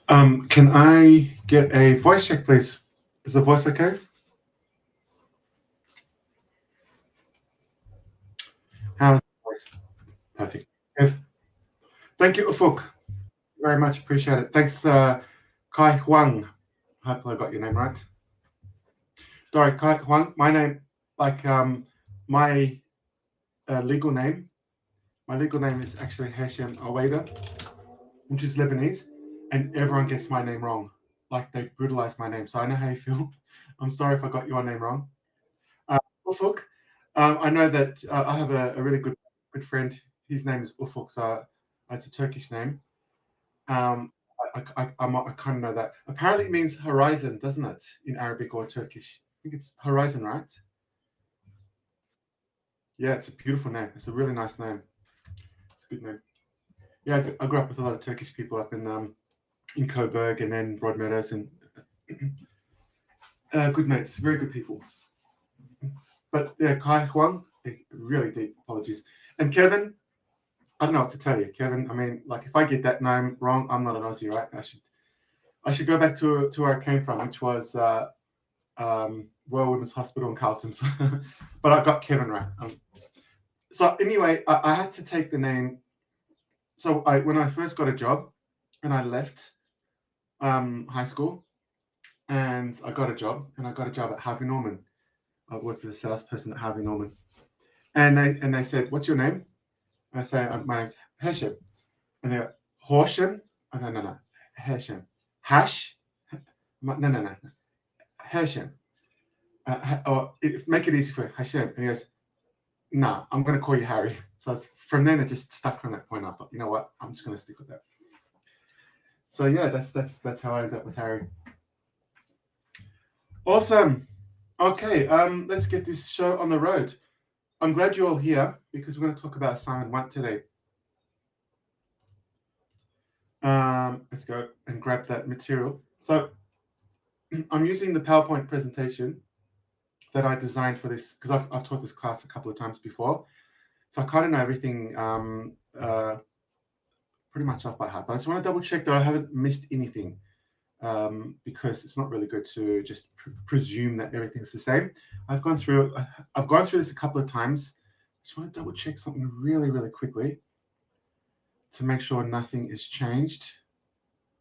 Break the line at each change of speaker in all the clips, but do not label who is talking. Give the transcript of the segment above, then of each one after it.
Can I get a voice check, please? Is the voice okay? How's the voice? Perfect. Kev? Thank you, Ufuk. Very much appreciate it. Thanks, Kai Huang. Hopefully I got your name right. Sorry, Kai Huang. My name, like my legal name, my legal name is actually Hashem Aweda, which is Lebanese, and everyone gets my name wrong. Like they brutalize my name, so I know how you feel. I'm sorry if I got your name wrong. Ufuk, I know that I have a really good friend. His name is Ufuk, so it's a Turkish name. Um, I kind of know that. Apparently, it means horizon, doesn't it, in Arabic or Turkish? I think it's horizon, right? Yeah, it's a beautiful name. It's a really nice name. It's a good name. Yeah, I grew up with a lot of Turkish people up in Coburg and then Broadmeadows and good mates, very good people. But yeah, Kai Huang, really deep apologies. And Kevin, I don't know what to tell you, Kevin. I mean, like if I get that name wrong, I'm not an Aussie, right? I should go back to where I came from, which was Royal Women's Hospital in Carlton. But I got Kevin right. So anyway, I had to take the name. So when I first got a job, and I left high school, and I got a job, at Harvey Norman. I worked as a salesperson at Harvey Norman, and they said, "What's your name?" I say, "My name's Hashem," and they go, "Horsham?" I go, "No, Hashem." Hash? No. Hashem. Or make it easy for Hashem. And he goes, "Nah, I'm going to call you Harry." So from then it just stuck from that point. I thought, you know what, I'm just going to stick with that. So yeah, that's how I ended up with Harry. Awesome. Okay, let's get this show on the road. I'm glad you're all here because we're going to talk about assignment 1 today. Let's go and grab that material. So I'm using the PowerPoint presentation that I designed for this because I've taught this class a couple of times before. So I kind of know everything pretty much off by heart. But I just want to double check that I haven't missed anything because it's not really good to just presume that everything's the same. I've gone through this a couple of times. I just want to double check something really, really quickly to make sure nothing is changed.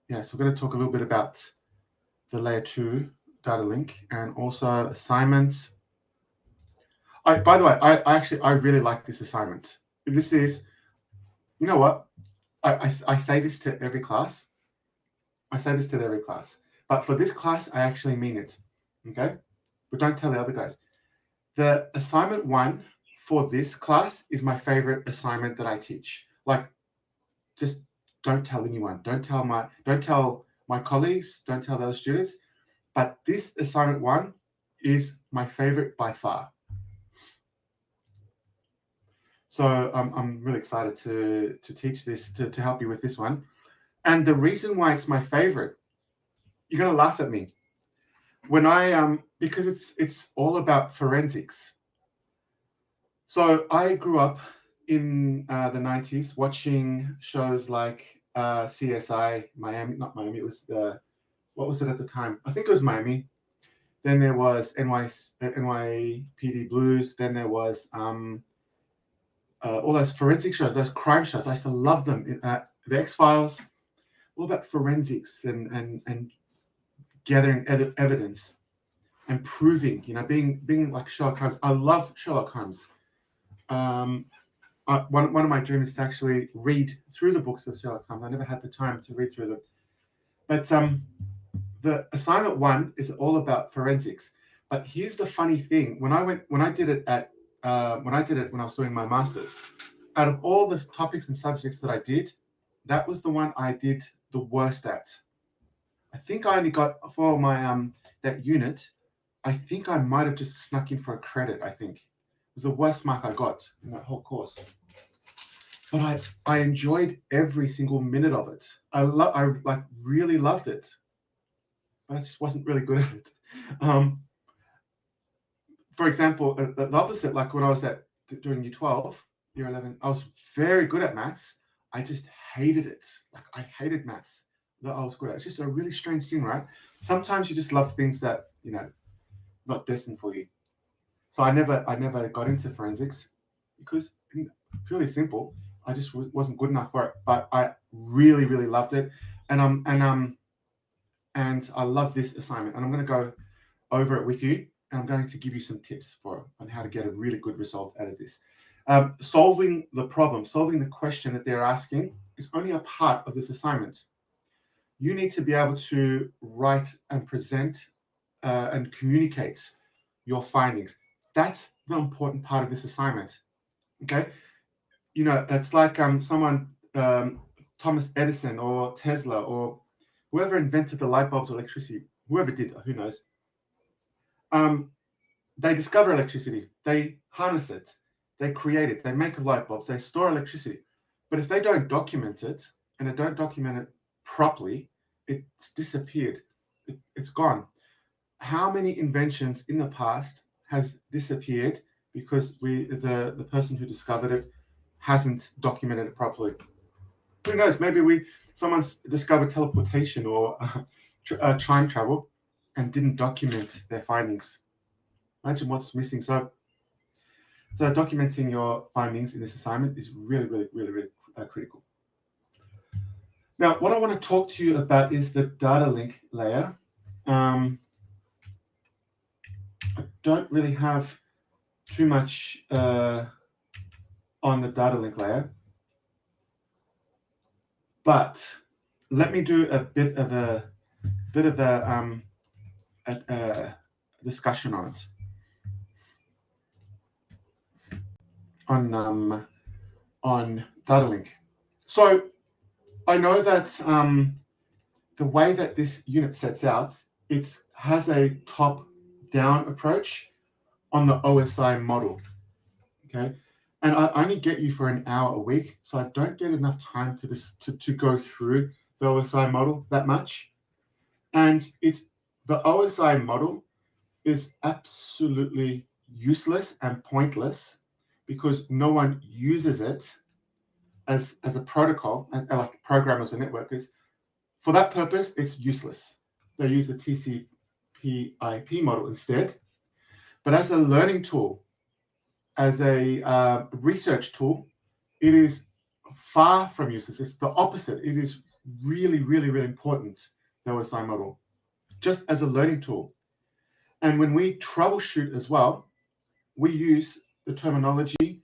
Yeah, so we're going to talk a little bit about the layer 2 data link and also assignments. By the way, I really like this assignment. This is, you know what? I say this to every class. But for this class, I actually mean it. Okay? But don't tell the other guys. The assignment 1 for this class is my favorite assignment that I teach. Like, just don't tell anyone. Don't tell my colleagues. Don't tell the other students. But this assignment 1 is my favorite by far. So I'm really excited to teach this, to help you with this one. And the reason why it's my favorite, you're going to laugh at me. When because it's all about forensics. So I grew up in the 90s watching shows like CSI, Miami, not Miami, it was what was it at the time? I think it was Miami. Then there was NYPD Blues. Then there was all those forensic shows, those crime shows. I used to love them. The X-Files, all about forensics and gathering evidence and proving, being like Sherlock Holmes. I love Sherlock Holmes. One of my dreams is to actually read through the books of Sherlock Holmes. I never had the time to read through them. But the assignment 1 is all about forensics. But here's the funny thing: when I did it when I was doing my master's, out of all the topics and subjects that I did, that was the one I did the worst at. I think I only got for my that unit. I think I might have just snuck in for a credit. I think it was the worst mark I got in that whole course. But I enjoyed every single minute of it. I really loved it, but I just wasn't really good at it. For example, the opposite, like when I was doing year 12, year 11, I was very good at maths. I just hated it. Like I hated maths. that I was good at. It's just a really strange thing, right? Sometimes you just love things that, you know, not destined for you. So I never got into forensics because, purely simple, I just wasn't good enough for it. But I really, really loved it, and I love this assignment, and I'm going to go over it with you, and I'm going to give you some tips on how to get a really good result out of this. Solving the problem, solving the question that they're asking is only a part of this assignment. You need to be able to write and present and communicate your findings. That's the important part of this assignment. Okay, you know, it's like someone, Thomas Edison or Tesla or whoever invented the light bulbs or electricity, whoever did, who knows. They discover electricity, they harness it, they create it, they make light bulbs, they store electricity. But if they don't document it, and they don't document it properly, it's disappeared. It's gone. How many inventions in the past has disappeared because the person who discovered it hasn't documented it properly? Who knows? Maybe someone's discovered teleportation or time travel and didn't document their findings. Imagine what's missing. So documenting your findings in this assignment is really, really, really, really critical. Now, what I want to talk to you about is the data link layer. I don't really have too much on the data link layer, but let me do a bit of a discussion on it. On data link. So I know that the way that this unit sets out, it has a top-down approach on the OSI model. Okay, and I only get you for an hour a week, so I don't get enough time to go through the OSI model that much. And the OSI model is absolutely useless and pointless because no one uses it as a protocol, as like programmers and networkers. For that purpose, it's useless. They use the TCP/IP model instead. But as a learning tool, as a research tool, it is far from useless. It's the opposite. It is really, really, really important, the OSI model, just as a learning tool. And when we troubleshoot as well, we use the terminology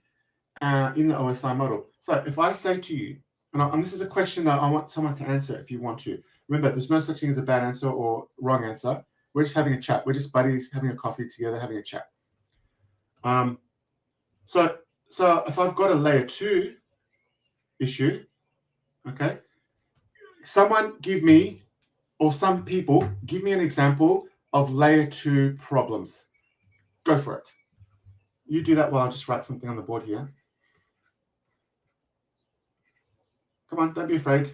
in the OSI model. So if I say to you, and this is a question that I want someone to answer if you want to. Remember, there's no such thing as a bad answer or wrong answer. We're just having a chat. We're just buddies having a coffee together, having a chat. So if I've got a layer 2 issue, okay, someone give me, or some people give me an example of layer 2 problems. Go for it. You do that while I just write something on the board here. Come on, don't be afraid.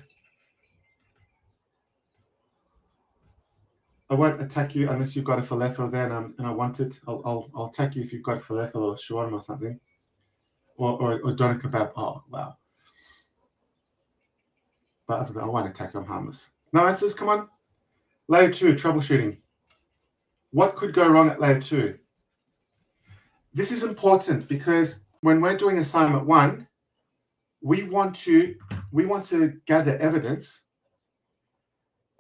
I won't attack you unless you've got a falafel there and I want it. I'll attack you if you've got a falafel or shawarma or something. Or doner kebab. Oh, wow. But other than that, I won't attack you. I'm harmless. No answers? Come on. Layer 2, troubleshooting. What could go wrong at layer 2? This is important because when we're doing assignment 1, we want to gather evidence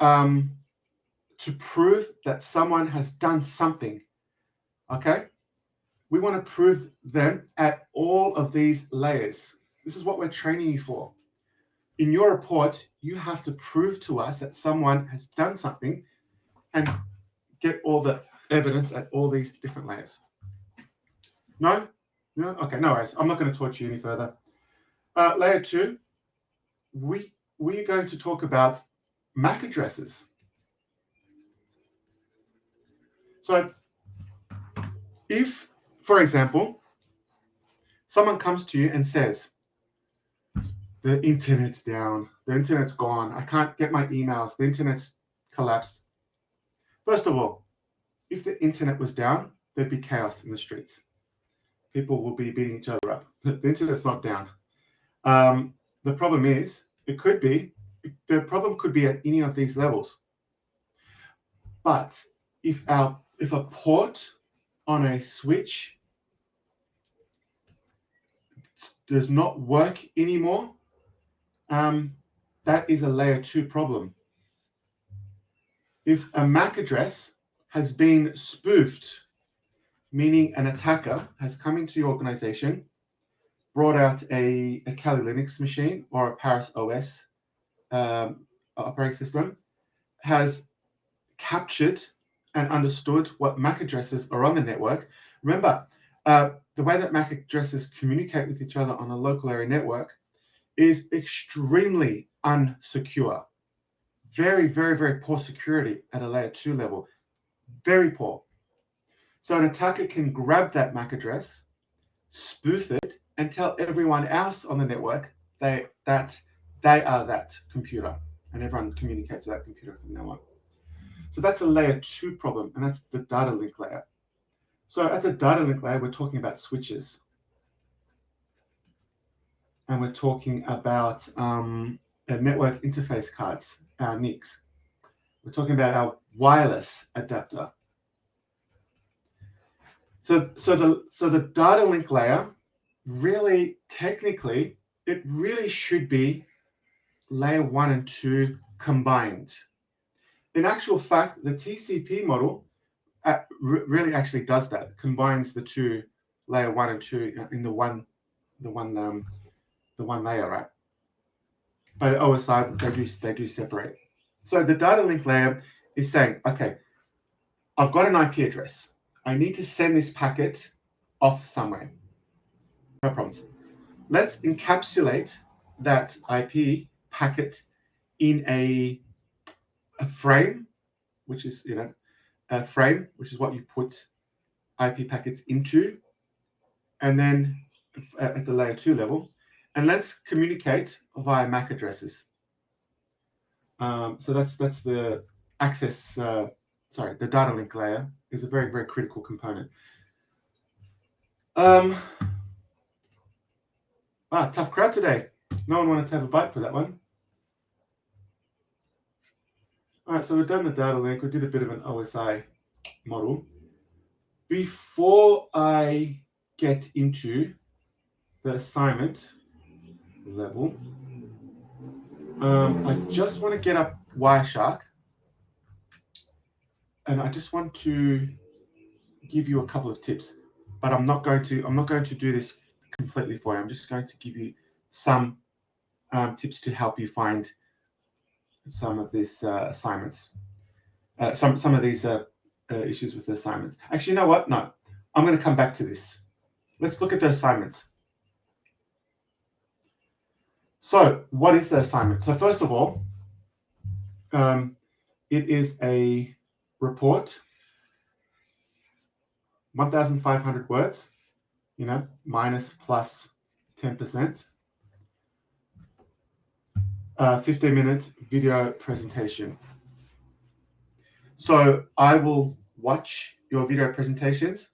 to prove that someone has done something. Okay? We want to prove them at all of these layers. This is what we're training you for. In your report, you have to prove to us that someone has done something and get all the evidence at all these different layers. No? No? Okay, no worries. I'm not going to torture you any further. Layer 2, we're going to talk about MAC addresses. So if, for example, someone comes to you and says, the internet's down, the internet's gone, I can't get my emails, the internet's collapsed. First of all, if the internet was down, there'd be chaos in the streets. People will be beating each other up. The internet's not down. The problem is, it could be the problem could be at any of these levels. But if a port on a switch does not work anymore, that is a layer 2 problem. If a MAC address has been spoofed, meaning an attacker has come into your organization, brought out a Kali Linux machine or a Paris OS operating system, has captured and understood what MAC addresses are on the network. Remember, the way that MAC addresses communicate with each other on a local area network is extremely unsecure. Very, very, very poor security at a layer 2 level. Very poor. So an attacker can grab that MAC address, spoof it, and tell everyone else on the network that they are that computer, and everyone communicates with that computer from now on. So that's a layer 2 problem, and that's the data link layer. So at the data link layer, we're talking about switches, and we're talking about network interface cards, our NICs. We're talking about our wireless adapter. So the data link layer, really, technically, it really should be layer 1 and 2 combined. In actual fact, the TCP model really actually does that, combines the two, layer 1 and 2 in the one layer, right? But OSI, they do separate. So the data link layer is saying, okay, I've got an IP address. I need to send this packet off somewhere. No problems. Let's encapsulate that IP packet in a frame, which is a frame, which is what you put IP packets into, and then at the layer 2 level, and let's communicate via MAC addresses. So that's the access. The data link layer is a very, very critical component. Tough crowd today. No one wanted to have a bite for that one. All right, so we've done the data link. We did a bit of an OSI model. Before I get into the assignment level, I just want to get up Wireshark, and I just want to give you a couple of tips. But I'm not going to do this completely for you. I'm just going to give you some tips to help you find some of these assignments, some of these issues with the assignments. Actually, you know what? No, I'm going to come back to this. Let's look at the assignments. So what is the assignment? So first of all, it is a report, 1,500 words, minus plus 10%, 15-minute video presentation. So I will watch your video presentations,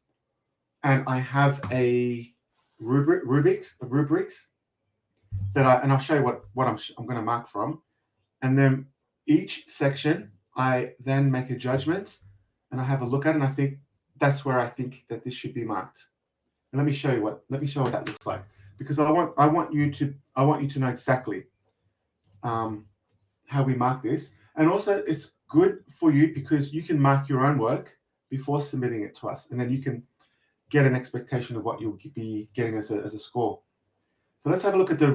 and I have a rubrics that I'll show you what I'm going to mark from, and then each section I then make a judgment, and I have a look at it, and I think that's where I think that this should be marked. And let me show you what that looks like, because I want you to know exactly how we mark this. And also it's good for you because you can mark your own work before submitting it to us, and then you can get an expectation of what you'll be getting as a score. So let's have a look at the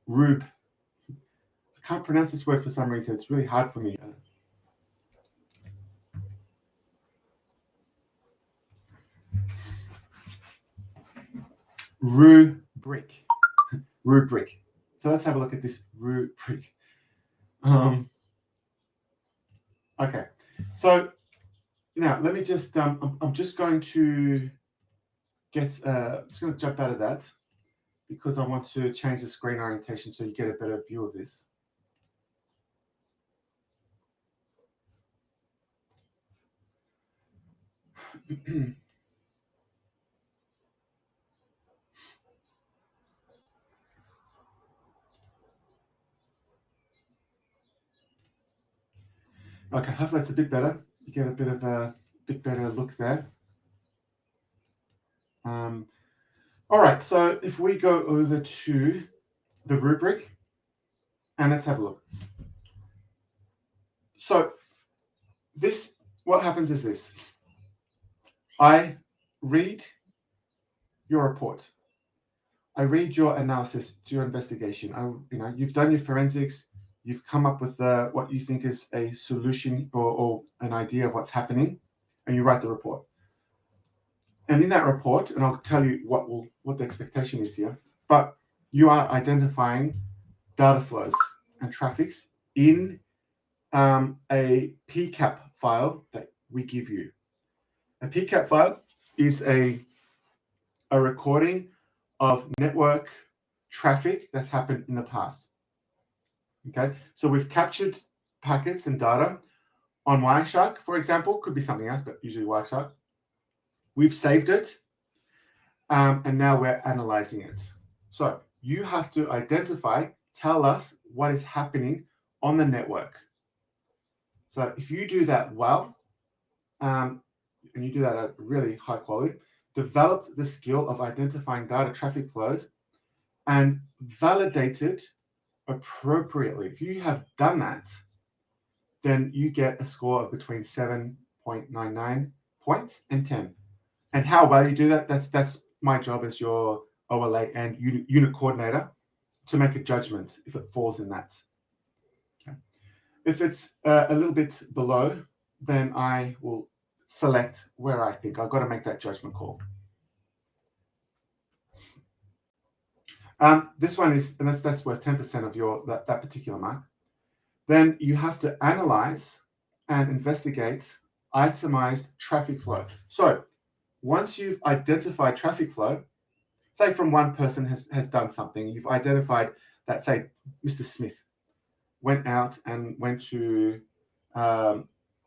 rub. I can't pronounce this word for some reason. It's really hard for me. Rubric. Rubric. So let's have a look at this rubric. Okay. So now let me just. I'm just going to get. Just going to jump out of that because I want to change the screen orientation so you get a better view of this. Okay, hopefully that's a bit better. You get a bit better look there. All right, so if we go over to the rubric, and let's have a look. So what happens is this. I read your report. I read your analysis, your investigation. You've done your forensics. You've come up with what you think is a solution or an idea of what's happening, and you write the report. And in that report, and I'll tell you what the expectation is here, but you are identifying data flows and traffics in a PCAP file that we give you. A PCAP file is a recording of network traffic that's happened in the past. Okay, so we've captured packets and data on Wireshark, for example, could be something else, but usually Wireshark. We've saved it, and now we're analyzing it. So you have to tell us what is happening on the network. So if you do that well, and you do that at really high quality, develop the skill of identifying data traffic flows and validate it appropriately. If you have done that, then you get a score of between 7.99 points and 10. And how well you do that, that's my job as your OLA and unit coordinator to make a judgment if it falls in that. Okay. If it's a little bit below, then I will select where I think I've got to make that judgment call. This one is, and that's worth 10% of that particular mark. Then you have to analyze and investigate itemized traffic flow. So once you've identified traffic flow, say from one person has done something, you've identified that, say, Mr. Smith went out and went to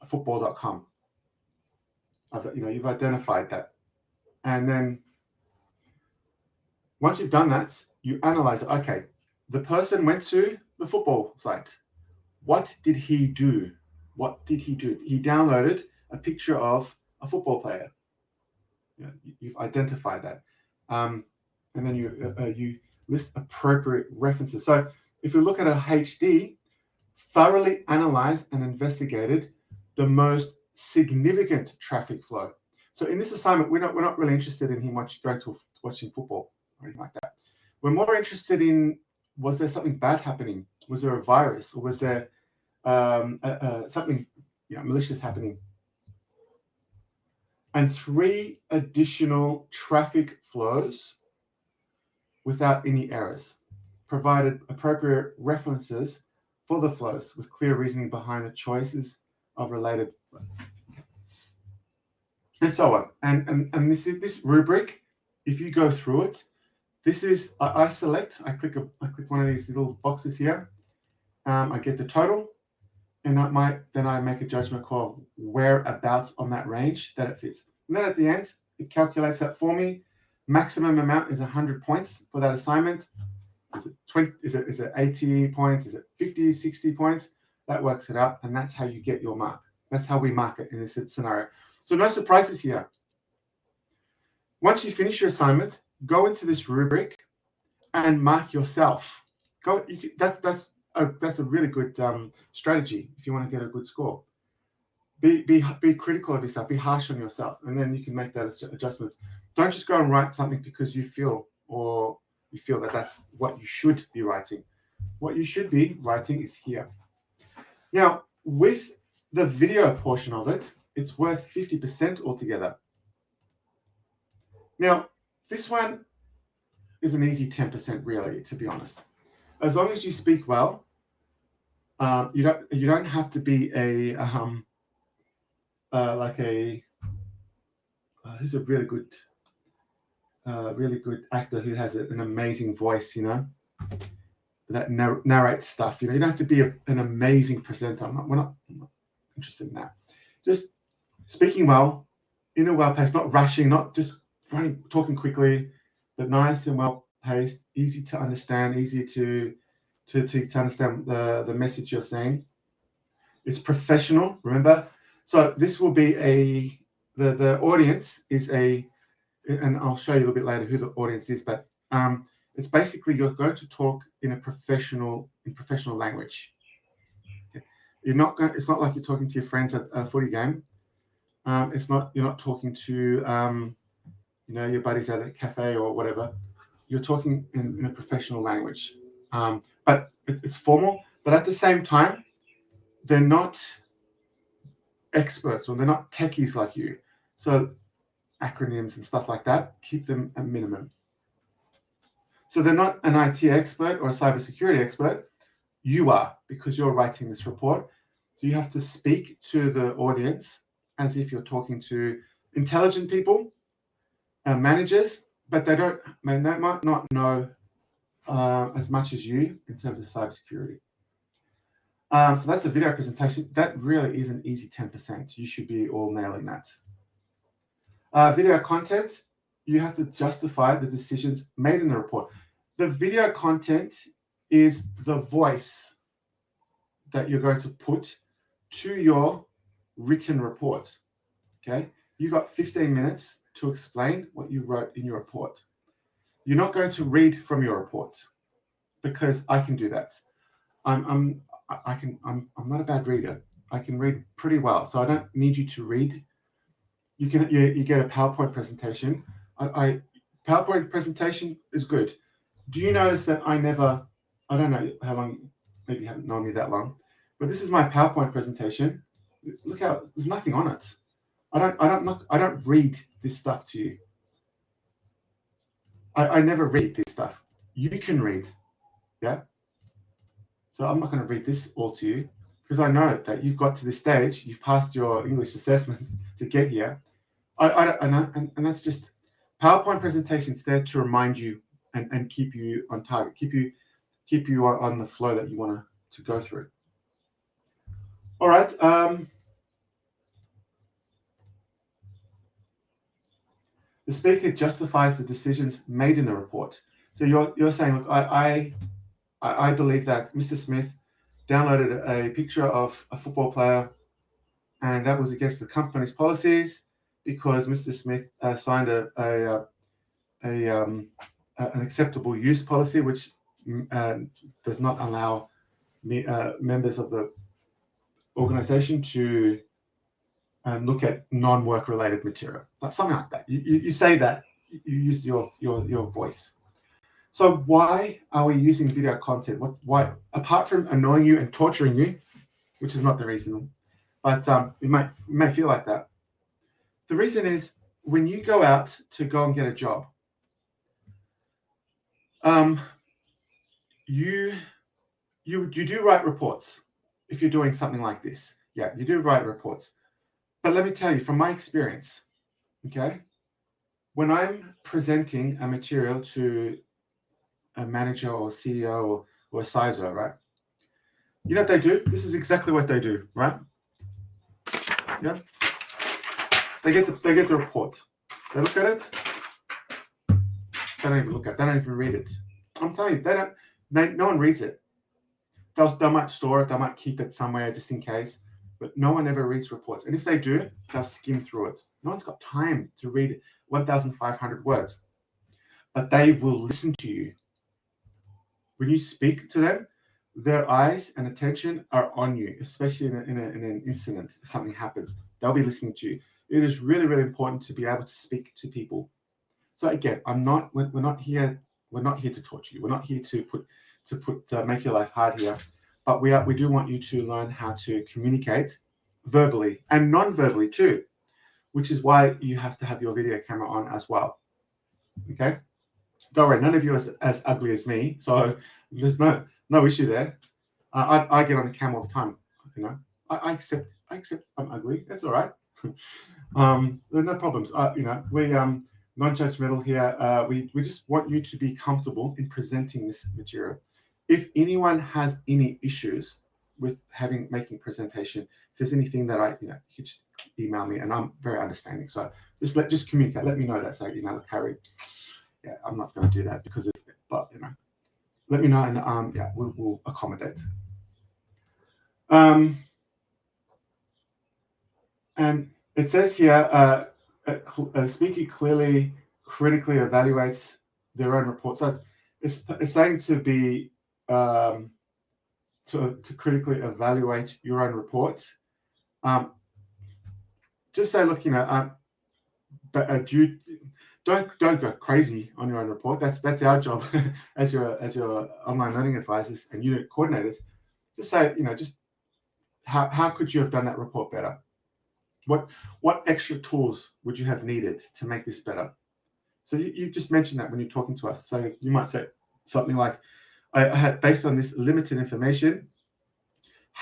football.com. You've identified that. And then once you've done that, you analyze it. Okay, the person went to the football site. What did he do? What did he do? He downloaded a picture of a football player. You've identified that. And then you list appropriate references. So if you look at a HD, thoroughly analyzed and investigated the most significant traffic flow. So in this assignment, we're not really interested in him going to watching football or anything like that. We're more interested in, was there something bad happening? Was there a virus, or was there something malicious happening? And 3 additional traffic flows without any errors, provided appropriate references for the flows with clear reasoning behind the choices of related, and so on. And this rubric, if you go through it, this is I click one of these little boxes here. I get the total, and then I make a judgment call whereabouts on that range that it fits. And then at the end, it calculates that for me. Maximum amount is 100 points for that assignment. Is it 20? Is it 80 points? Is it 50, 60 points? That works it out, and that's how you get your mark. That's how we mark it in this scenario. So no surprises here. Once you finish your assignment, go into this rubric and mark yourself. That's a really good strategy if you want to get a good score. Be critical of yourself. Be harsh on yourself, and then you can make that adjustments. Don't just go and write something because you feel that that's what you should be writing. What you should be writing is here. Now, with the video portion of it, it's worth 50% altogether. Now, this one is an easy 10%, really, to be honest. As long as you speak well, you don't have to be who's a really good actor who has an amazing voice, that narrates stuff. You don't have to be an amazing presenter. We're not interested in that. Just speaking well, in a well paced, not rushing, not just talking quickly, but nice and well paced, easy to understand, easy to understand the message you're saying. It's professional, remember? So this will be the audience is and I'll show you a little bit later who the audience is, but it's basically you're going to talk in professional language. Okay. It's not like you're talking to your friends at a footy game. You're not talking to your buddies at a cafe or whatever. You're talking in a professional language, but it's formal. But at the same time, they're not experts or they're not techies like you. So acronyms and stuff like that, keep them at minimum. So they're not an IT expert or a cybersecurity expert. You are, because you're writing this report. So you have to speak to the audience as if you're talking to intelligent people, managers, but they might not know as much as you in terms of cybersecurity. So that's a video presentation. That really is an easy 10%. You should be all nailing that. Video content, you have to justify the decisions made in the report. The video content is the voice that you're going to put to your written report. Okay, you got 15 minutes to explain what you wrote in your report. You're not going to read from your report because I can do that. I'm not a bad reader. I can read pretty well, so I don't need you to read. You get a PowerPoint presentation. PowerPoint presentation is good. Do you notice that I don't know how long, maybe you haven't known me that long, but this is my PowerPoint presentation. Look how there's nothing on it. I don't read this stuff to you. I never read this stuff. You can read, yeah? So I'm not going to read this all to you because I know that you've got to this stage, you've passed your English assessments to get here. And that's just PowerPoint presentations there to remind you and keep you on target, keep you on the flow that you want to go through. All right. The speaker justifies the decisions made in the report. So you're saying, look, I believe that Mr. Smith downloaded a picture of a football player, and that was against the company's policies because Mr. Smith signed an acceptable use policy, which does not allow members of the organization to look at non-work related material, something like that. You say that, you use your voice. So why are we using video content? Why, apart from annoying you and torturing you, which is not the reason, but you may feel like that. The reason is when you go out to go and get a job, you do write reports. If you're doing something like this, yeah, you do write reports. But let me tell you, from my experience, okay, when I'm presenting a material to a manager or CEO or a CISO, right? You know what they do? This is exactly what they do, right? Yeah. They get the report. They look at it. They don't even look at it. They don't even read it. I'm telling you, no one reads it. They might store it. They might keep it somewhere just in case. But no one ever reads reports. And if they do, they'll skim through it. No one's got time to read 1,500 words. But they will listen to you. When you speak to them, their eyes and attention are on you, especially in an incident. If something happens, they'll be listening to you. It is really, really important to be able to speak to people. So again, we're not here to torture you. We're not here to make your life hard here. But we do want you to learn how to communicate verbally and non-verbally too, which is why you have to have your video camera on as well. Okay? Don't worry, none of you are as ugly as me, so there's no issue there. I get on the cam all the time. You know, I accept I'm ugly. That's all right. There's no problems. We non-judgmental here. We just want you to be comfortable in presenting this material. If anyone has any issues with making presentation, if there's anything that you could just email me, and I'm very understanding. So just communicate. Let me know that. So Harry, yeah, I'm not going to do that because of it, but let me know, and we'll accommodate. And it says here, a speaker clearly critically evaluates their own report. So it's saying to be to critically evaluate your own reports. Just say, look, don't go crazy on your own report. That's our job as your online learning advisors and unit coordinators. Just say, just how could you have done that report better? What extra tools would you have needed to make this better? So you just mentioned that when you're talking to us. So you might say something like, I had, based on this limited information,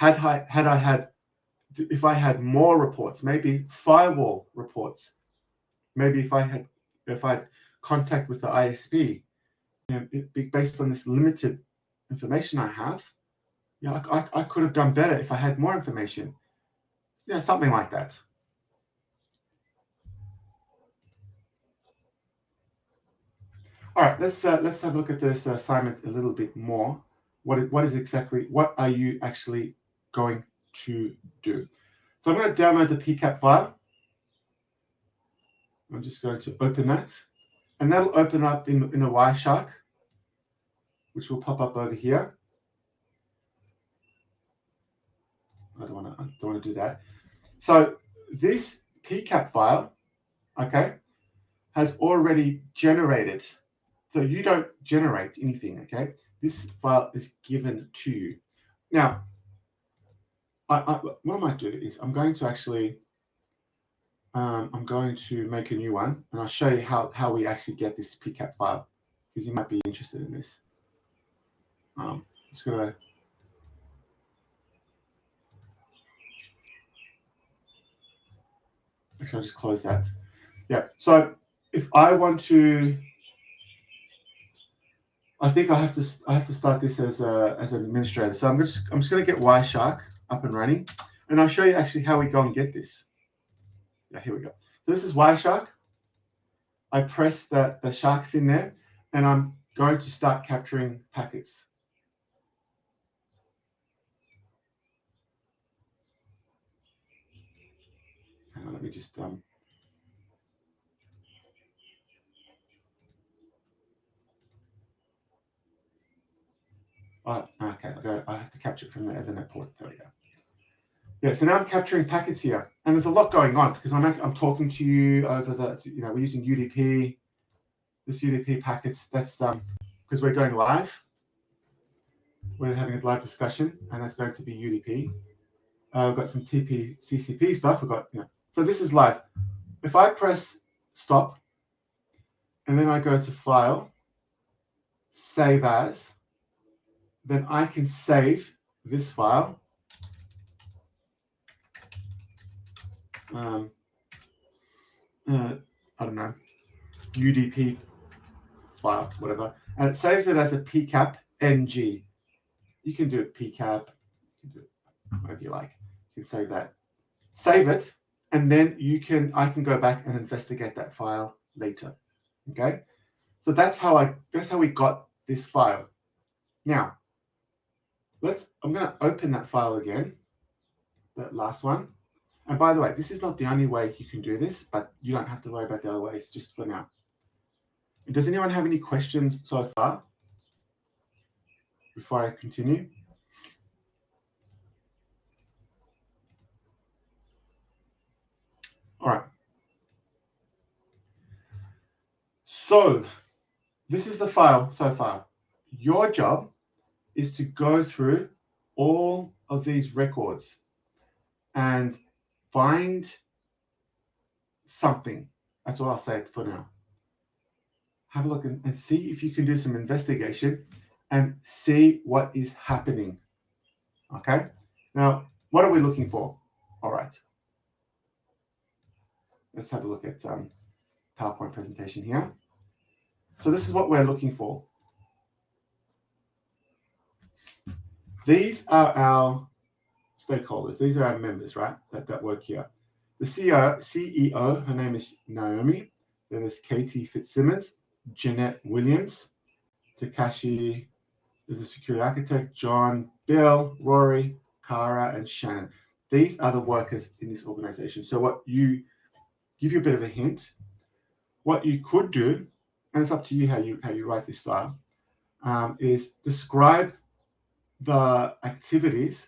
if I had more reports, maybe firewall reports, maybe if I had contact with the ISP, based on this limited information I have, I could have done better if I had more information. Something like that. All right, let's have a look at this assignment a little bit more. What are you actually going to do? So I'm going to download the PCAP file. I'm just going to open that, and that'll open up in a Wireshark, which will pop up over here. I don't want to do that. So this PCAP file, okay, has already generated. So you don't generate anything, okay? This file is given to you. Now, what I might do is I'm going to actually, I'm going to make a new one, and I'll show you how we actually get this PCAP file, because you might be interested in this. Just gonna. Actually, I'll just close that. Yeah. So if I want to, I think I have to start this as an administrator. So I'm just going to get Wireshark up and running, and I'll show you actually how we go and get this. Yeah, here we go. So this is Wireshark. I press the shark fin there, and I'm going to start capturing packets. Hang on, let me just oh, okay, I have to capture it from the Ethernet port. There we go. Yeah, so now I'm capturing packets here, and there's a lot going on because I'm talking to you over we're using UDP. This UDP packets, that's because we're going live. We're having a live discussion, and that's going to be UDP. We've got some TP CCP stuff. We've got so this is live. If I press stop, and then I go to File, Save As, then I can save this file. I don't know, UDP file, whatever, and it saves it as a PCAP NG. You can do it PCAP, you can do it whatever you like. You can save that, save it, and then I can go back and investigate that file later. Okay, so that's how we got this file. Now, I'm going to open that file again, that last one. And by the way, this is not the only way you can do this, but you don't have to worry about the other ways just for now. Does anyone have any questions so far before I continue? All right. So this is the file so far. Your job is to go through all of these records and find something. That's all I'll say for now. Have a look and see if you can do some investigation and see what is happening. Okay. Now, what are we looking for? All right. Let's have a look at PowerPoint presentation here. So this is what we're looking for. These are our stakeholders. These are our members, right, that work here. The CEO, her name is Naomi. Then there's Katie Fitzsimmons, Jeanette Williams, Takashi, there's a security architect, John, Bill, Rory, Kara, and Shannon. These are the workers in this organization. So what you give you a bit of a hint. What you could do, and it's up to you how you write this style, is describe the activities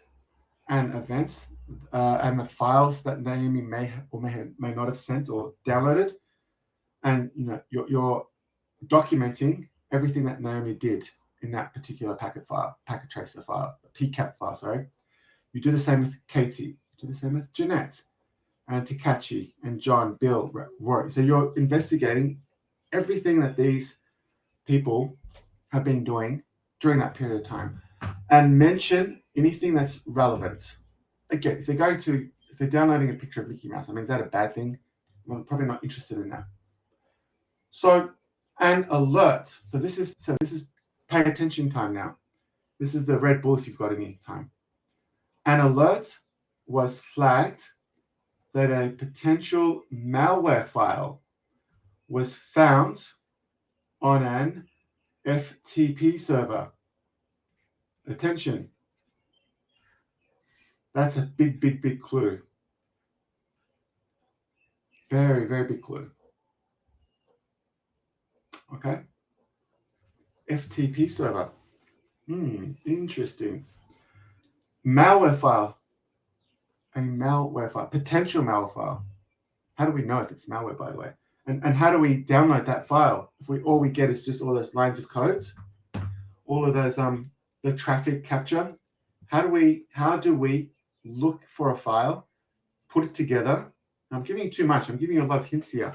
and events and the files that Naomi may or may not have sent or downloaded, and you're documenting everything that Naomi did in that particular packet tracer file, PCAP file. Sorry. You do the same with Katie. You do the same with Jeanette and Takachi and John, Bill, Rory. So you're investigating everything that these people have been doing during that period of time, and mention anything that's relevant. Again, if they're downloading a picture of Mickey Mouse, I mean, is that a bad thing? I'm probably not interested in that. So, and alert. So this is pay attention time now. This is the red bull if you've got any time. An alert was flagged that a potential malware file was found on an FTP server. Attention. That's a big clue. Very, very big clue. Okay. FTP server. Interesting. Malware file. A malware file. Potential malware file. How do we know if it's malware, by the way? And how do we download that file if all we get is just all those lines of codes, all of those the traffic capture? How do we look for a file, put it together? I'm giving you too much. I'm giving you a lot of hints here.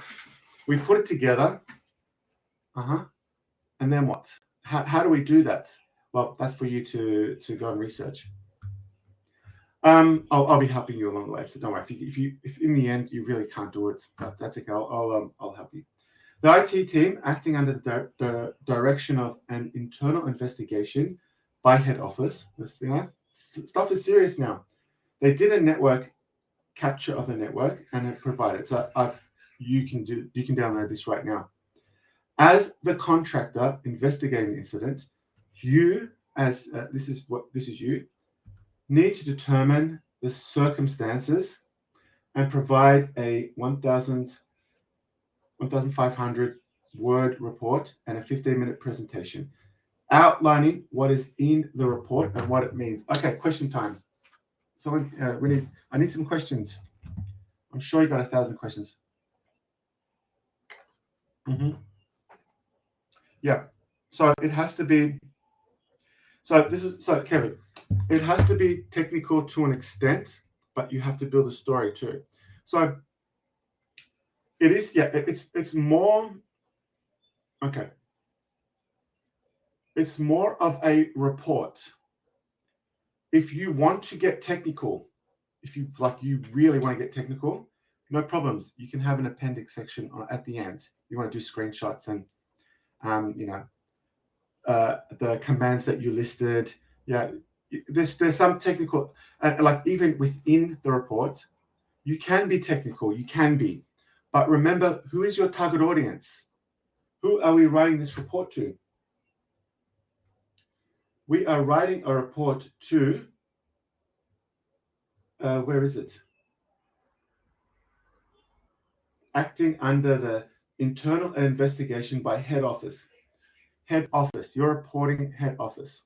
We put it together, and then what? How do we do that? Well, that's for you to go and research. I'll be helping you along the way, so don't worry. If in the end you really can't do it, that's okay. I'll help you. The IT team, acting under the direction of an internal investigation by head office. This stuff is serious now. They did a network capture of the network and have provided. So you can download this right now. As the contractor investigating the incident, you need to determine the circumstances and provide a 1,500 word report and a 15-minute presentation outlining what is in the report and what it means. Okay, question time. Someone, I need some questions. I'm sure you got 1,000 questions. Yeah. So it has to be. So Kevin, it has to be technical to an extent, but you have to build a story too. So it is. Yeah. It's more. Okay. It's more of a report. If you want to get technical, if you really want to get technical, no problems. You can have an appendix section at the end. You want to do screenshots and the commands that you listed. Yeah, there's some technical, like even within the report, you can be technical. You can be, but remember, who is your target audience? Who are we writing this report to? We are writing a report to. Where is it? Acting under the internal investigation by head office. Head office, you're reporting head office.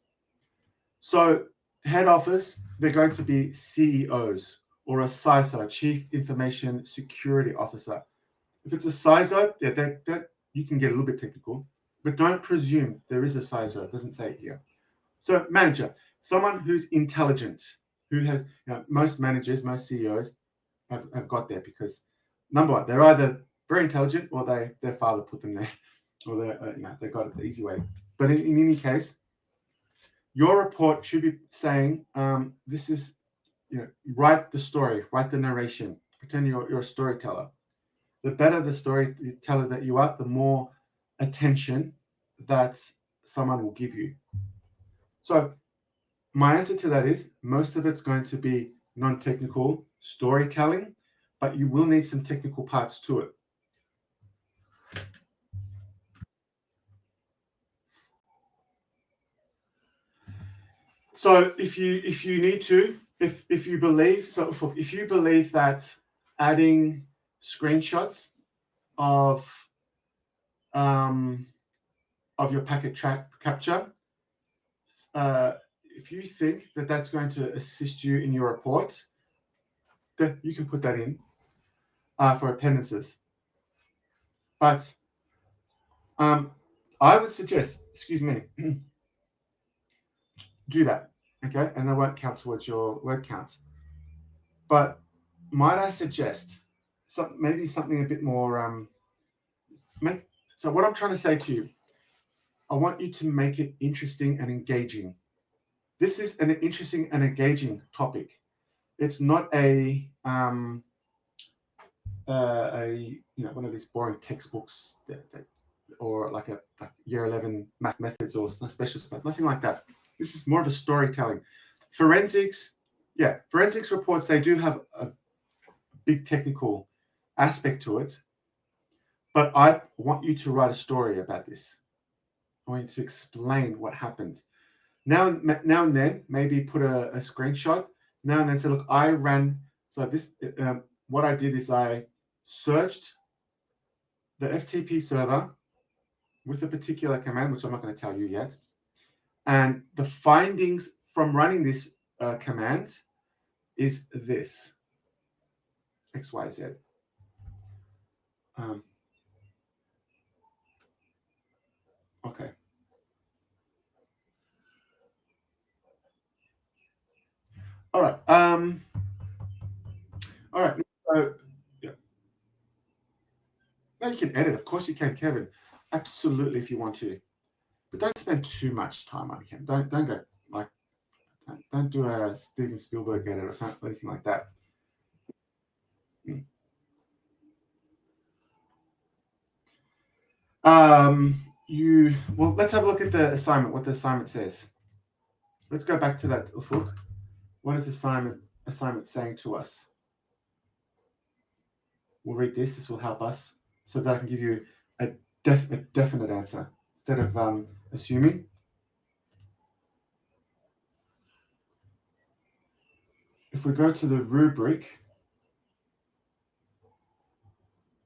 So head office, they're going to be CEOs or a CISO, Chief Information Security Officer. If it's a CISO, that you can get a little bit technical, but don't presume there is a CISO. It doesn't say it here. So manager, someone who's intelligent, who has, most managers, most CEOs have got there because number one, they're either very intelligent or their father put them there, or they got it the easy way. But in any case, your report should be saying, this is, write the story, write the narration, pretend you're a storyteller. The better the storyteller that you are, the more attention that someone will give you. So my answer to that is most of it's going to be non-technical storytelling, but you will need some technical parts to it. So if you need to, if you believe if you believe that adding screenshots of your packet capture, if you think that that's going to assist you in your report, then you can put that in for appendices. But I would suggest, excuse me, do that, okay? And that won't count towards your word count. But might I suggest maybe something a bit more, so what I'm trying to say to you, I want you to make it interesting and engaging. This is an interesting and engaging topic. It's not a one of these boring textbooks or like year 11 math methods or special stuff, nothing like that. This is more of a storytelling. Forensics reports, they do have a big technical aspect to it, but I want you to write a story about this. I want you to explain what happened. Now and then, maybe put a screenshot. Now and then say, look, I ran, so this, what I did is I searched the FTP server with a particular command, which I'm not going to tell you yet. And the findings from running this command is this, XYZ. Okay. All right. All right. So, yeah. Now you can edit. Of course you can, Kevin. Absolutely, if you want to. But don't spend too much time on it. Don't go like, don't do a Steven Spielberg edit or something, anything like that. Well, let's have a look at the assignment, what the assignment says. Let's go back to that, Ufuk. What is the assignment saying to us? We'll read this. This will help us so that I can give you a definite answer instead of assuming. If we go to the rubric,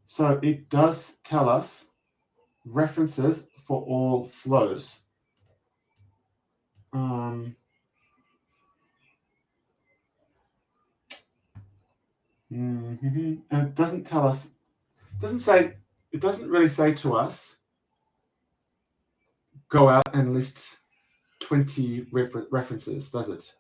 so it does tell us references for all flows. And it doesn't tell us, it doesn't really say to us, go out and list 20 references, does it?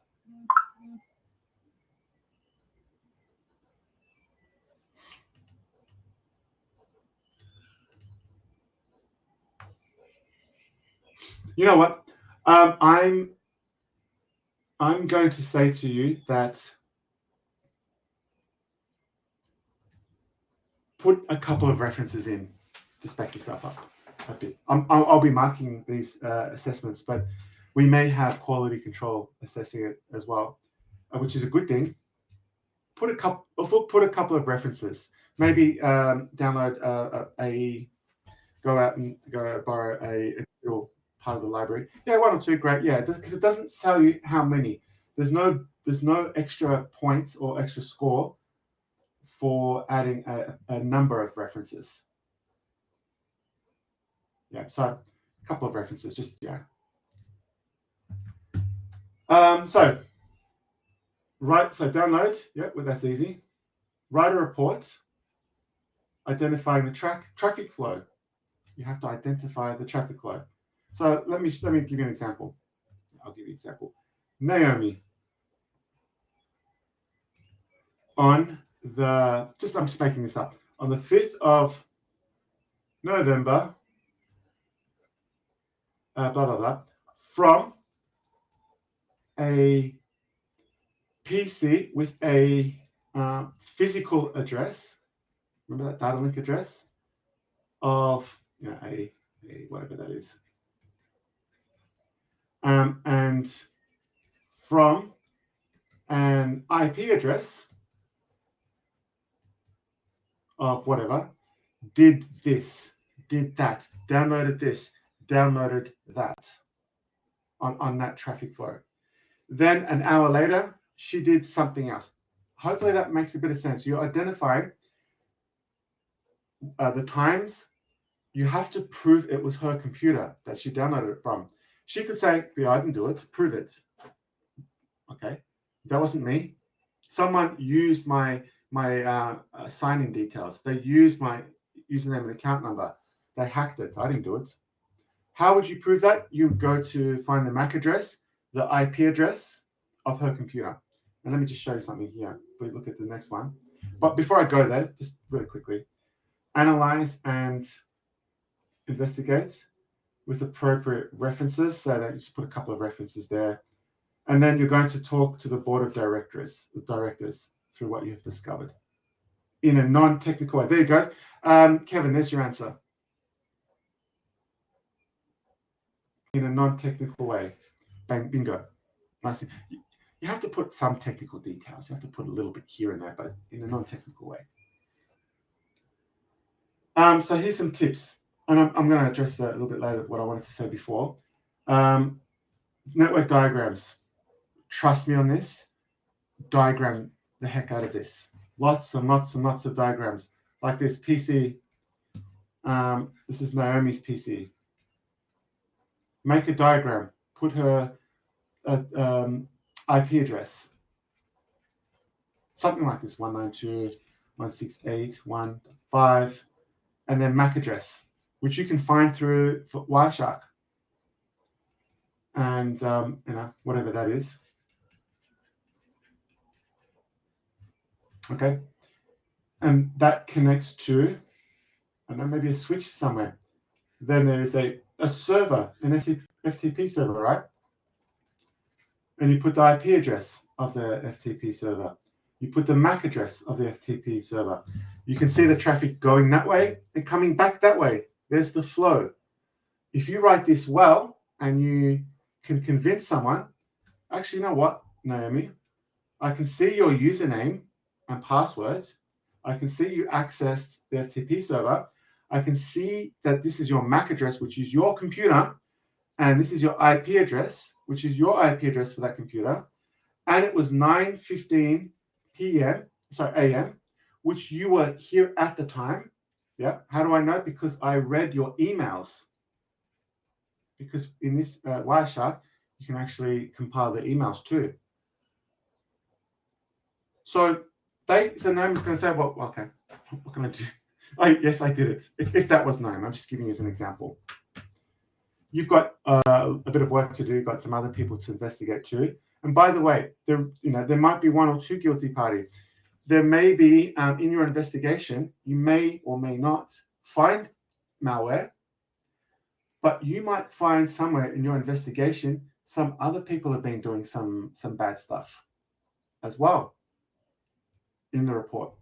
You know what? I'm going to say to you that put a couple of references in to back yourself up a bit. I'll be marking these assessments, but we may have quality control assessing it as well, which is a good thing. Put a couple of references. Maybe download go out and borrow a part of the library. Yeah, 1 or 2, great. Yeah, because it doesn't tell you how many. There's no extra points or extra score for adding a number of references. Yeah, so a couple of references, just yeah. So download. Yeah, well, that's easy. Write a report identifying the traffic flow. You have to identify the traffic flow. So let me give you an example. I'll give you an example. Naomi, on the, I'm just making this up, on the 5th of November, blah, blah, blah, from a PC with a physical address, remember that data link address of a whatever that is, and from an IP address of whatever, did this, did that, downloaded this, downloaded that on that traffic flow. Then an hour later, she did something else. Hopefully that makes a bit of sense. You're identifying the times. You have to prove it was her computer that she downloaded it from. She could say, yeah, I didn't do it, prove it. Okay, that wasn't me. Someone used my sign-in details. They used my username and account number. They hacked it. I didn't do it. How would you prove that? You go to find the MAC address, the IP address of her computer. And let me just show you something here. We look at the next one. But before I go there, just really quickly, analyze and investigate with appropriate references. So that you just put a couple of references there. And then you're going to talk to the board of directors through what you have discovered in a non-technical way. There you go. Kevin, there's your answer. In a non-technical way. Bang, bingo. Nice. You have to put some technical details. You have to put a little bit here and there, but in a non-technical way. So here's some tips. And I'm going to address that a little bit later, what I wanted to say before. Network diagrams. Trust me on this. Diagram the heck out of this. Lots and lots and lots of diagrams. Like this PC. This is Naomi's PC. Make a diagram. Put her IP address. Something like this. 192.168.1.5. And then MAC address, which you can find through Wireshark. And whatever that is. Okay, and that connects to, I don't know, maybe a switch somewhere. Then there is a server, an FTP server, right? And you put the IP address of the FTP server. You put the MAC address of the FTP server. You can see the traffic going that way and coming back that way. There's the flow. If you write this well and you can convince someone, actually, you know what, Naomi? I can see your username and password. I can see you accessed the FTP server. I can see that this is your MAC address, which is your computer, and this is your IP address, which is your IP address for that computer. And it was 9:15 a.m., which you were here at the time. Yeah. How do I know? Because I read your emails. Because in this Wireshark, you can actually compile the emails too. So Naomi's going to say, well, okay, what can I do? Yes, I did it. If that was Naomi, I'm just giving you as an example. You've got a bit of work to do. You've got some other people to investigate too. And by the way, there might be one or two guilty parties. There may be, in your investigation, you may or may not find malware, but you might find somewhere in your investigation some other people have been doing some bad stuff as well in the report.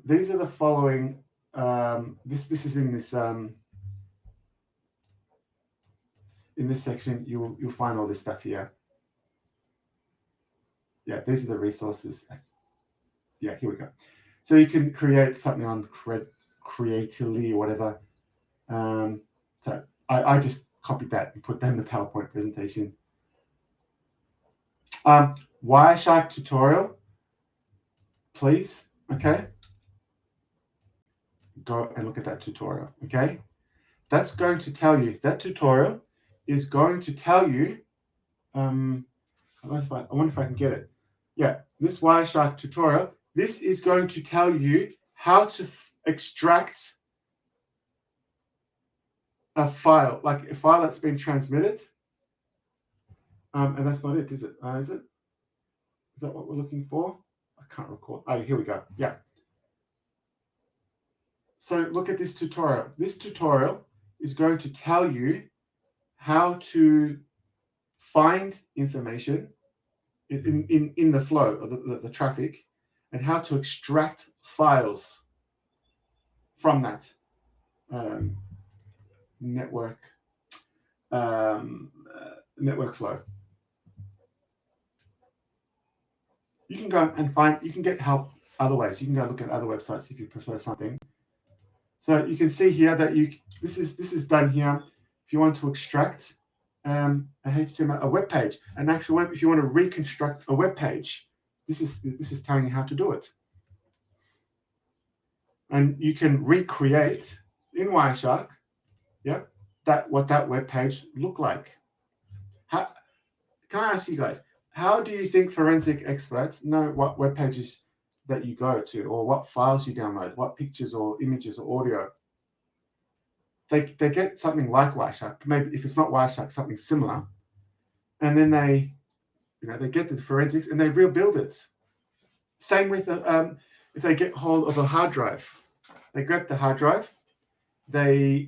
These are the following. This is in this section. You'll find all this stuff here. Yeah, these are the resources. Yeah, here we go. So you can create something on Creately or whatever. So I just copied that and put that in the PowerPoint presentation. Wireshark tutorial, please. Okay. Go and look at that tutorial. Okay. That's going to tell you, that tutorial is going to tell you, I wonder if I can get it. Yeah, this Wireshark tutorial, this is going to tell you how to extract a file, like a file that's been transmitted. And that's not it, is it? Is it? Is that what we're looking for? I can't recall. Oh, here we go. Yeah. So look at this tutorial. This tutorial is going to tell you how to find information in the flow of the traffic and how to extract files from that network flow. You can go and you can get help other ways. You can go look at other websites if you prefer something. So you can see here that this is done here if you want to extract a HTML, a web page, an actual web, if you want to reconstruct a web page, this is telling you how to do it. And you can recreate in Wireshark, yeah, what that web page looked like. Can I ask you guys, how do you think forensic experts know what web pages that you go to, or what files you download, what pictures or images or audio? They get something like Wireshark, maybe if it's not Wireshark, something similar, and then they get the forensics and they rebuild it. Same with if they get hold of a hard drive, they grab the hard drive, they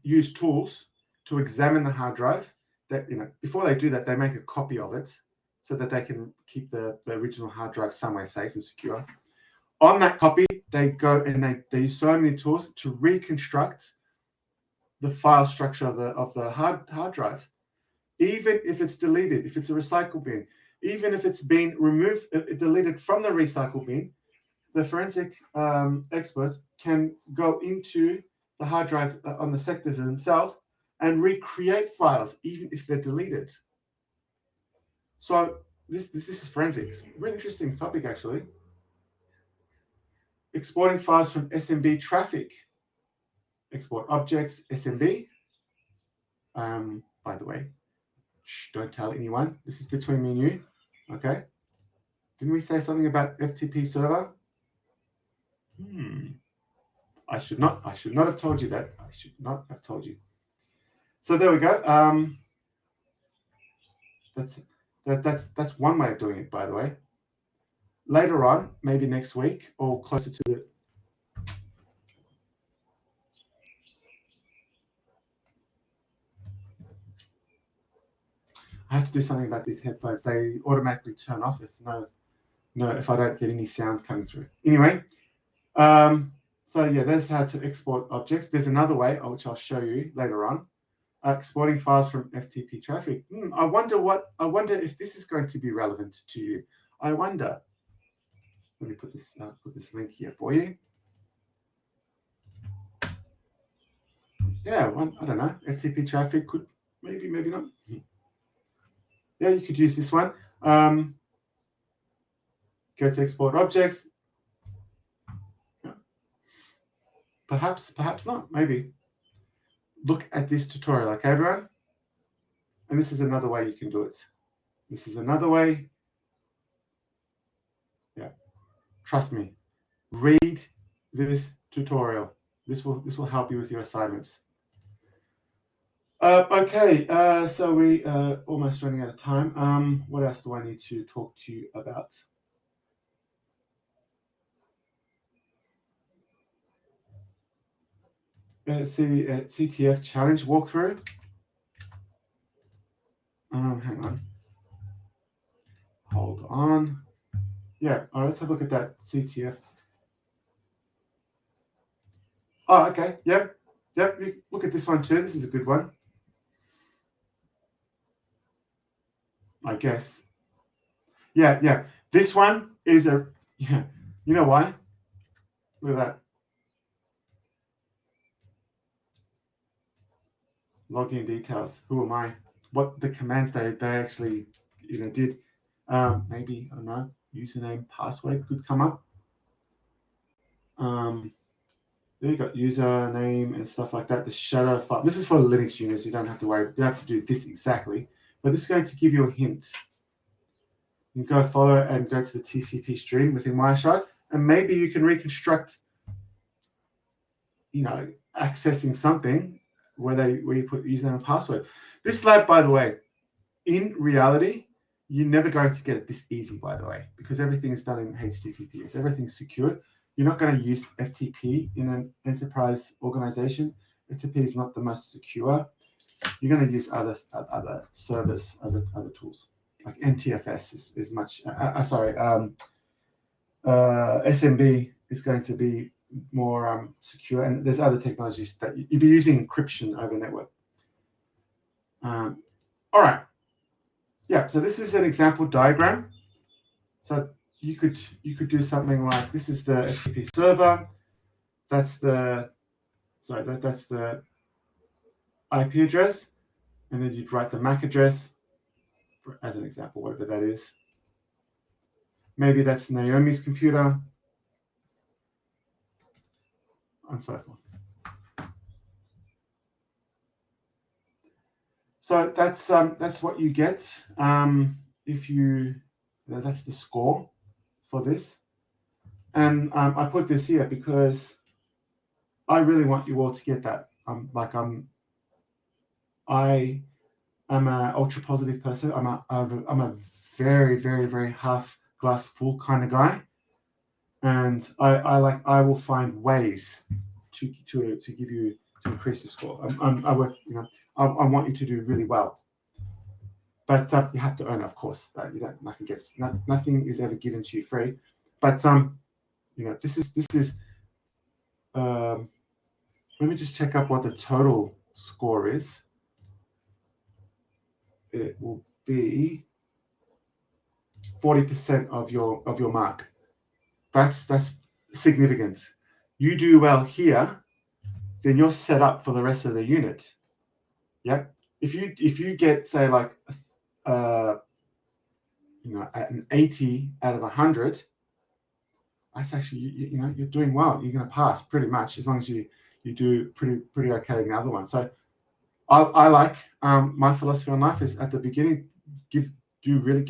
use tools to examine the hard drive. That before they do that, they make a copy of it so that they can keep the original hard drive somewhere safe and secure. On that copy, they go and they use so many tools to reconstruct the file structure of the hard drive. Even if it's deleted, if it's a recycle bin, even if it's been removed, deleted from the recycle bin, the forensic experts can go into the hard drive on the sectors themselves and recreate files, even if they're deleted. So this is forensics. Really interesting topic, actually. Exporting files from SMB traffic. Export objects, SMB. By the way, shh, don't tell anyone. This is between me and you. Okay. Didn't we say something about FTP server? I should not have told you that. I should not have told you. So there we go. That's one way of doing it, by the way. Later on, maybe next week or closer to the I have to do something about these headphones. They automatically turn off if I don't get any sound coming through. Anyway, so yeah, that's how to export objects. There's another way, which I'll show you later on. Exporting files from FTP traffic. I wonder if this is going to be relevant to you. I wonder. Let me put this link here for you. Yeah, I don't know. FTP traffic could maybe not. Yeah, you could use this one. Go to export objects. Yeah. Perhaps not. Maybe. Look at this tutorial, okay, everyone? And this is another way you can do it. This is another way. Yeah. Trust me. Read this tutorial. This will help you with your assignments. Okay, so we are almost running out of time. What else do I need to talk to you about? CTF challenge walkthrough. Hang on. Hold on. Yeah, all right, let's have a look at that CTF. Oh, okay, yep. Look at this one too. This is a good one. I guess. Yeah. This one is you know why? Look at that. Login details. Who am I? What the commands they actually did. Maybe, I don't know, username, password could come up. There you got username and stuff like that. The shadow file. This is for Linux users. You don't have to worry. You don't have to do this exactly, but this is going to give you a hint. You can go follow and go to the TCP stream within Wireshark, and maybe you can reconstruct, accessing something where you put username and password. This lab, by the way, in reality, you're never going to get it this easy, by the way, because everything is done in HTTPS. Everything's secured. You're not going to use FTP in an enterprise organization. FTP is not the most secure. You're going to use other servers, other tools. Like NTFS is much. SMB is going to be more secure, and there's other technologies that you'd be using encryption over network. All right. Yeah. So this is an example diagram. So you could do something like this is the FTP server. That's the IP address, and then you'd write the MAC address, as an example, whatever that is. Maybe that's Naomi's computer, and so forth. So that's what you get if you. That's the score for this, and I put this here because I really want you all to get that. I am an ultra positive person. I'm a very, very, very half glass full kind of guy, and I will find ways to give you to increase your score. I work, I want you to do really well, but you have to earn it, of course. Nothing is ever given to you free. But this is. Let me just check up what the total score is. It will be 40% of your mark. That's significant. You do well here, then you're set up for the rest of the unit. Yep. If you get, say, like an 80 out of 100, that's actually you're doing well. You're going to pass pretty much, as long as you do pretty okay in the other one. So I like my philosophy on life is at the beginning get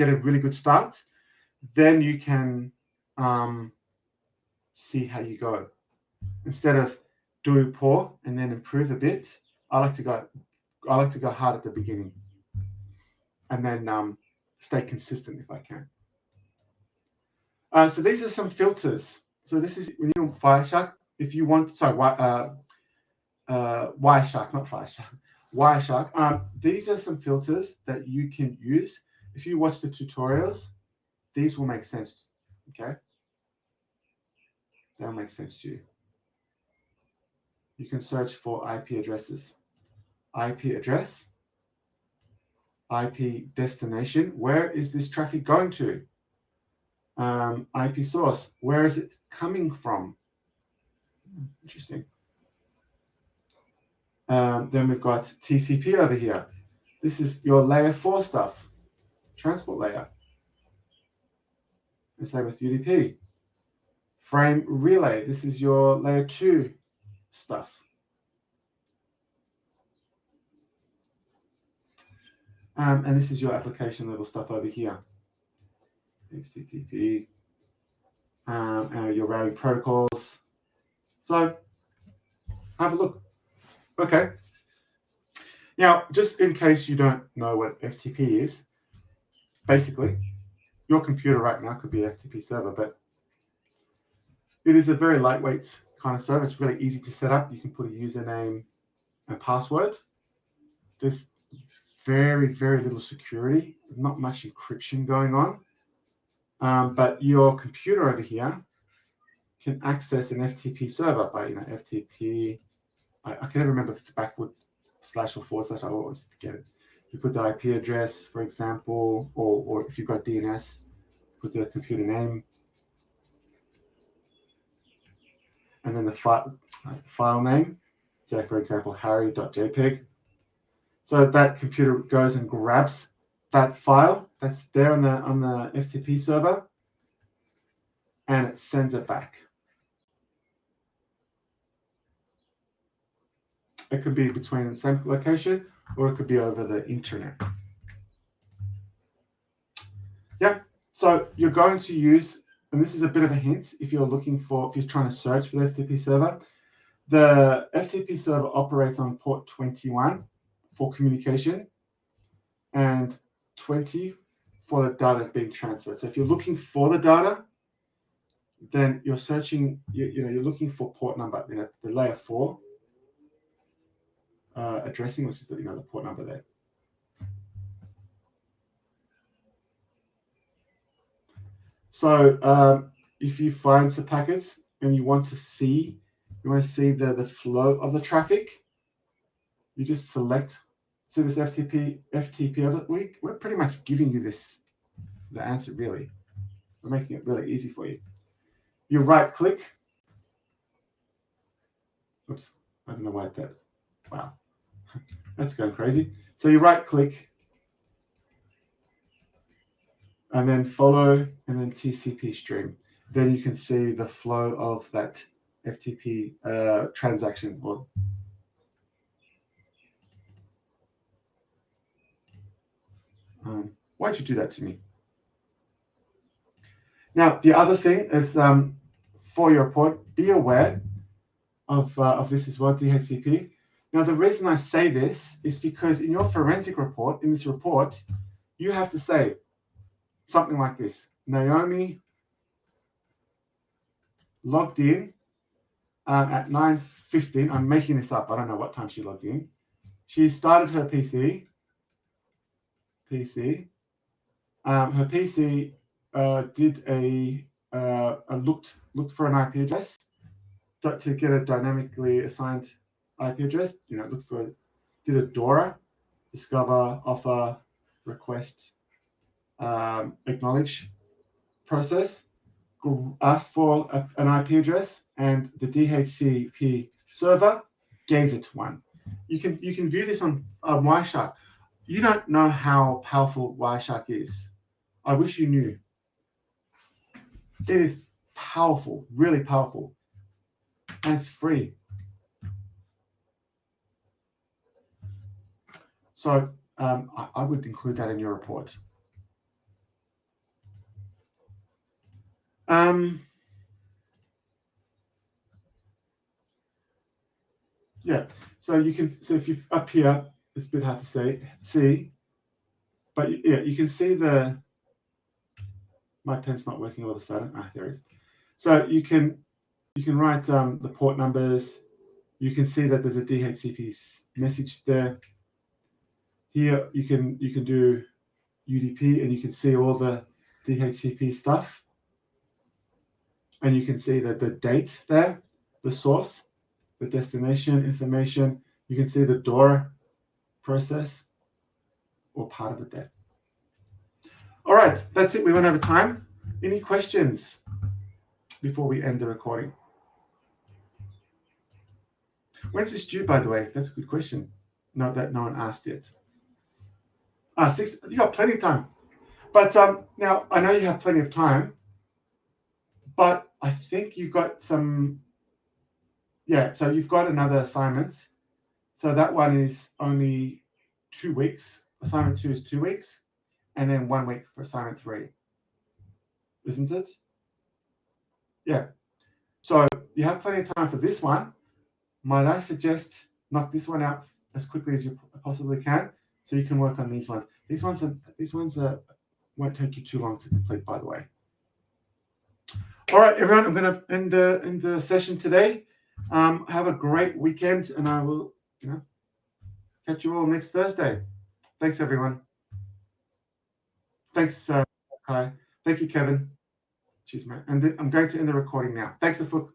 a really good start, then you can see how you go. Instead of doing poor and then improve a bit, I like to go hard at the beginning, and then stay consistent if I can. So these are some filters. So this is when you're Wireshark. If you want, Wireshark, not Fireshark. Wireshark. These are some filters that you can use. If you watch the tutorials, these will make sense. Okay, they'll make sense to you. You can search for IP addresses. IP address, IP destination. Where is this traffic going to? IP source. Where is it coming from? Interesting. Then we've got TCP over here. This is your layer 4 stuff, transport layer. And same with UDP. Frame relay. This is your layer 2 stuff. And this is your application level stuff over here. HTTP, your routing protocols. So have a look. Okay. Now, just in case you don't know what FTP is, basically, your computer right now could be an FTP server, but it is a very lightweight kind of server. It's really easy to set up. You can put a username and password. There's very, very little security, not much encryption going on. But your computer over here can access an FTP server by, FTP. I can never remember if it's backward / or / I always forget it. You put the IP address, for example, or if you've got DNS, put the computer name, and then the file name. So, for example, harry.jpg. So that computer goes and grabs that file that's there on the FTP server, and it sends it back. It could be between the same location, or it could be over the internet. Yeah, so you're going to use, and this is a bit of a hint if you're trying to search for the FTP server. The FTP server operates on port 21 for communication and 20 for the data being transferred. So if you're looking for the data, then you're searching, you're looking for port number, the layer 4 addressing, which is the port number there. So if you find some packets and you want to see the flow of the traffic, you just select. See this FTP of it. We're pretty much giving you the answer really. We're making it really easy for you. You right click. Oops, I don't know why that. Wow. That's going crazy. So you right click and then follow and then TCP stream. Then you can see the flow of that FTP transaction. Or why'd you do that to me? Now, the other thing is for your report, be aware of this as well, DHCP. Now, the reason I say this is because in your forensic report, in this report, you have to say something like this. Naomi logged in at 9:15. I'm making this up. I don't know what time she logged in. She started her PC. Her PC did a looked for an IP address to get a dynamically assigned IP address. Did a DORA, discover, offer, request, acknowledge process. Asked for an IP address, and the DHCP server gave it one. You can view this on Wireshark. You don't know how powerful Wireshark is. I wish you knew. It is powerful, really powerful, and it's free. So I would include that in your report. Yeah, so you can, so if you up here, it's a bit hard to see, but yeah, you can see my pen's not working all of a sudden. There it is. So you can write the port numbers. You can see that there's a DHCP message there. Here you can do UDP, and you can see all the DHCP stuff, and you can see that the date there, the source, the destination information. You can see the DORA process or part of it there. All right, that's it. We went over time. Any questions before we end the recording? When's this due, by the way? That's a good question. No, that no one asked yet. 6. You got plenty of time. But now I know you have plenty of time, but I think you've got some. Yeah, so you've got another assignment. So that one is only 2 weeks. Assignment 2 is 2 weeks, and then 1 week for assignment 3. Isn't it? Yeah. So you have plenty of time for this one. Might I suggest knock this one out as quickly as you possibly can, so you can work on these ones. These ones won't take you too long to complete, by the way. All right, everyone. I'm going to end the session today. Have a great weekend, and I will, catch you all next Thursday. Thanks, everyone. Thanks, Kai. Thank you, Kevin. Cheers, man. And I'm going to end the recording now. Thanks for